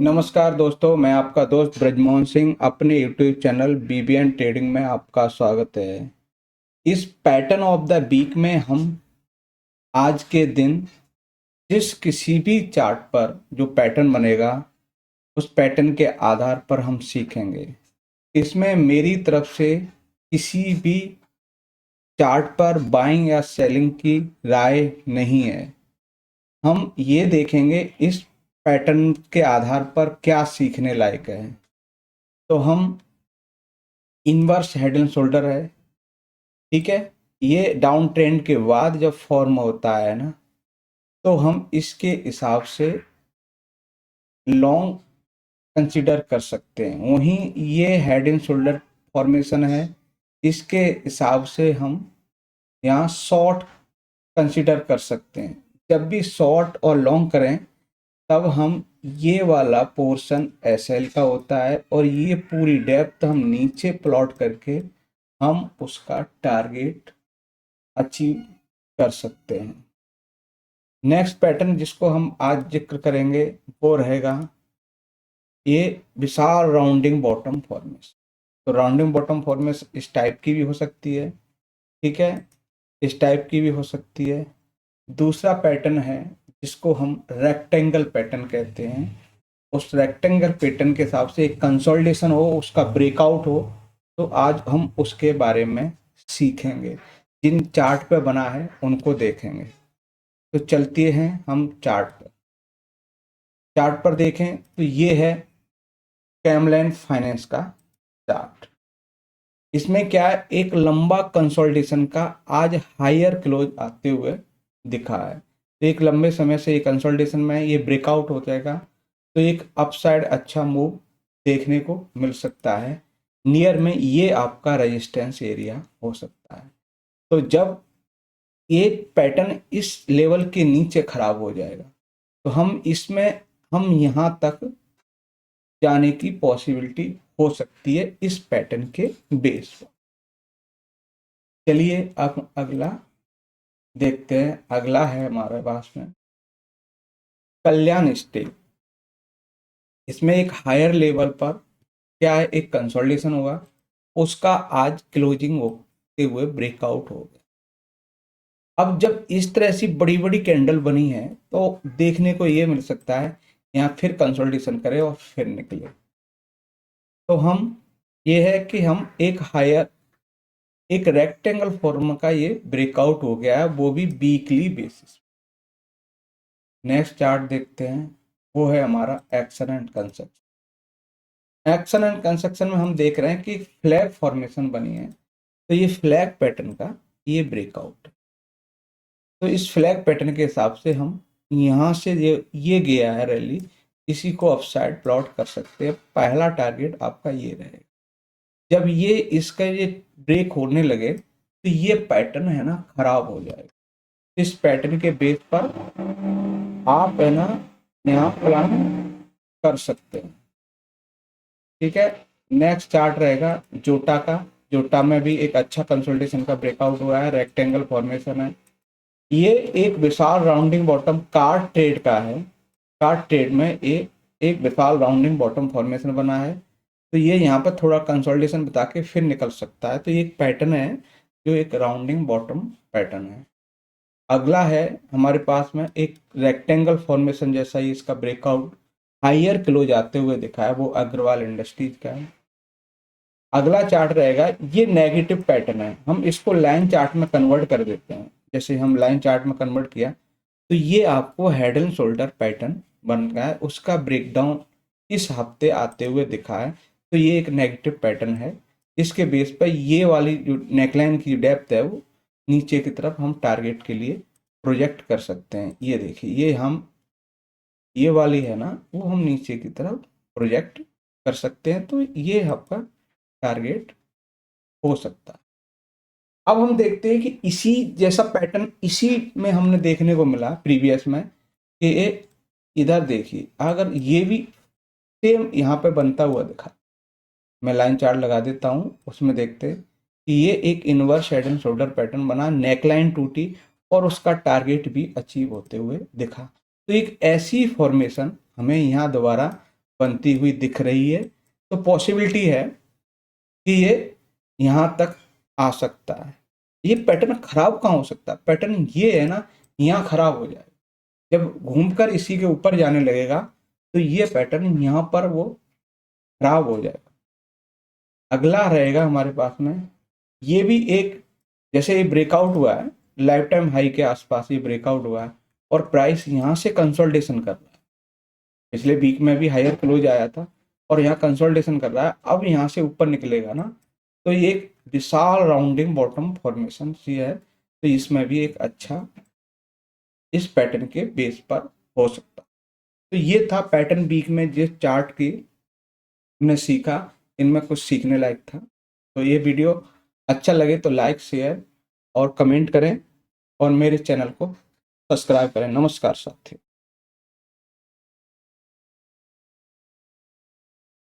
नमस्कार दोस्तों, मैं आपका दोस्त ब्रजमोहन सिंह अपने यूट्यूब चैनल बीबीएन ट्रेडिंग में आपका स्वागत है। इस पैटर्न ऑफ द वीक में हम आज के दिन जिस किसी भी चार्ट पर जो पैटर्न बनेगा उस पैटर्न के आधार पर हम सीखेंगे। इसमें मेरी तरफ से किसी भी चार्ट पर बाइंग या सेलिंग की राय नहीं है। हम ये देखेंगे इस पैटर्न के आधार पर क्या सीखने लायक है। तो हम इनवर्स हेड एंड शोल्डर है, ठीक है। ये डाउन ट्रेंड के बाद जब फॉर्म होता है ना, तो हम इसके हिसाब से लॉन्ग कंसीडर कर सकते हैं। वहीं ये हेड एंड शोल्डर फॉर्मेशन है, इसके हिसाब से हम यहाँ शॉर्ट कंसीडर कर सकते हैं। जब भी शॉर्ट और लॉन्ग करें तब हम ये वाला पोर्शन एसएल का होता है और ये पूरी डेप्थ हम नीचे प्लॉट करके हम उसका टारगेट अचीव कर सकते हैं। नेक्स्ट पैटर्न जिसको हम आज जिक्र करेंगे वो रहेगा ये विशाल राउंडिंग बॉटम फॉर्मेशन। तो राउंडिंग बॉटम फॉर्मेशन इस टाइप की भी हो सकती है, ठीक है, इस टाइप की भी हो सकती है। दूसरा पैटर्न है जिसको हम रेक्टेंगल पैटर्न कहते हैं। उस रेक्टेंगल पैटर्न के हिसाब से एक कंसोलिडेशन हो, उसका ब्रेकआउट हो, तो आज हम उसके बारे में सीखेंगे। जिन चार्ट पे बना है उनको देखेंगे। तो चलते हैं हम चार्ट पर। चार्ट पर देखें तो ये है कैमलिन फाइनेंस का चार्ट। इसमें क्या है, एक लंबा कंसोलिडेशन का आज हायर क्लोज आते हुए दिखा है। तो एक लंबे समय से ये कंसोलिडेशन में ये ब्रेकआउट हो जाएगा तो एक अपसाइड अच्छा मूव देखने को मिल सकता है। नियर में ये आपका रेजिस्टेंस एरिया हो सकता है। तो जब एक पैटर्न इस लेवल के नीचे खराब हो जाएगा तो हम यहाँ तक जाने की पॉसिबिलिटी हो सकती है इस पैटर्न के बेस पर। चलिए अब अगला देखते हैं। अगला है हमारे पास में कल्याण स्टील। इसमें एक हायर लेवल पर क्या है, एक कंसोलिडेशन होगा, उसका आज क्लोजिंग होते हुए ब्रेकआउट हो गया। अब जब इस तरह से बड़ी बड़ी कैंडल बनी है तो देखने को ये मिल सकता है यहाँ फिर कंसोलिडेशन करे और फिर निकले। तो हम ये है कि हम एक रेक्टेंगल फॉर्म का ये ब्रेकआउट हो गया है, वो भी वीकली बेसिस। नेक्स्ट चार्ट देखते हैं, वो है हमारा action and construction. Action and construction में हम देख रहे हैं कि फ्लैग फॉर्मेशन बनी है। तो ये फ्लैग पैटर्न का ये ब्रेकआउट है। तो इस फ्लैग पैटर्न के हिसाब से हम यहाँ से ये गया है रैली, इसी को अपसाइड प्लॉट कर सकते हैं। पहला टारगेट आपका ये रहेगा। जब ये इसका ये ब्रेक होने लगे तो ये पैटर्न है ना खराब हो जाएगा। इस पैटर्न के बेस पर आप है ना यहाँ प्लान कर सकते हैं, ठीक है। नेक्स्ट चार्ट रहेगा जोटा का। जोटा में भी एक अच्छा कंसोलिडेशन का ब्रेकआउट हुआ है, रेक्टेंगल फॉर्मेशन है। ये एक विशाल राउंडिंग बॉटम कार्ड ट्रेड का है। कार्ड ट्रेड में एक विशाल राउंडिंग बॉटम फॉर्मेशन बना है। तो ये यहाँ पर थोड़ा कंसोलिडेशन बता के फिर निकल सकता है। तो ये एक पैटर्न है जो एक राउंडिंग बॉटम पैटर्न है। अगला है हमारे पास में एक रेक्टेंगल फॉर्मेशन जैसा ही इसका ब्रेकआउट हायर क्लोज आते हुए दिखा है, वो अग्रवाल इंडस्ट्रीज का है। अगला चार्ट रहेगा, ये नेगेटिव पैटर्न है, हम इसको लाइन चार्ट में कन्वर्ट कर देते हैं। जैसे हम लाइन चार्ट में कन्वर्ट किया तो ये आपको हेड एंड शोल्डर पैटर्न बन गया है। उसका ब्रेकडाउन इस हफ्ते आते हुए दिखा है। तो ये एक नेगेटिव पैटर्न है। इसके बेस पर ये वाली जो नेकलाइन की डेप्थ है वो नीचे की तरफ हम टारगेट के लिए प्रोजेक्ट कर सकते हैं। ये देखिए ये वाली है ना, वो हम नीचे की तरफ प्रोजेक्ट कर सकते हैं। तो ये आपका टारगेट हो सकता है। अब हम देखते हैं कि इसी जैसा पैटर्न इसी में हमने देखने को मिला प्रीवियस में कि इधर देखिए, अगर ये भी सेम यहाँ पे बनता हुआ दिखा, मैं लाइन चार्ट लगा देता हूँ, उसमें देखते हैं कि ये एक inverse head and shoulder pattern बना, नेकलाइन टूटी और उसका टारगेट भी अचीव होते हुए दिखा। तो एक ऐसी फॉर्मेशन हमें यहाँ दोबारा बनती हुई दिख रही है। तो पॉसिबिलिटी है कि ये यहाँ तक आ सकता है। ये पैटर्न खराब कहाँ हो सकता है? पैटर्न ये है ना, यहाँ खराब हो जाएगा, जब घूमकर इसी के ऊपर जाने लगेगा तो ये पैटर्न यहाँ पर वो खराब हो जाएगा। अगला रहेगा हमारे पास में, ये भी एक, जैसे ये ब्रेकआउट हुआ है, लाइफ टाइम हाई के आसपास ये ब्रेकआउट हुआ है और प्राइस यहाँ से कंसोलिडेशन कर रहा है। पिछले वीक में भी हायर क्लोज आया था और यहाँ कंसोलिडेशन कर रहा है। अब यहाँ से ऊपर निकलेगा ना, तो ये एक विशाल राउंडिंग बॉटम फॉर्मेशन सी है, तो इसमें भी एक अच्छा इस पैटर्न के बेस पर हो सकता। तो ये था पैटर्न वीक में जिस चार्ट की हमने सीखा, इनमें कुछ सीखने लायक था। तो ये वीडियो अच्छा लगे तो लाइक, शेयर और कमेंट करें और मेरे चैनल को सब्सक्राइब करें। नमस्कार साथियों।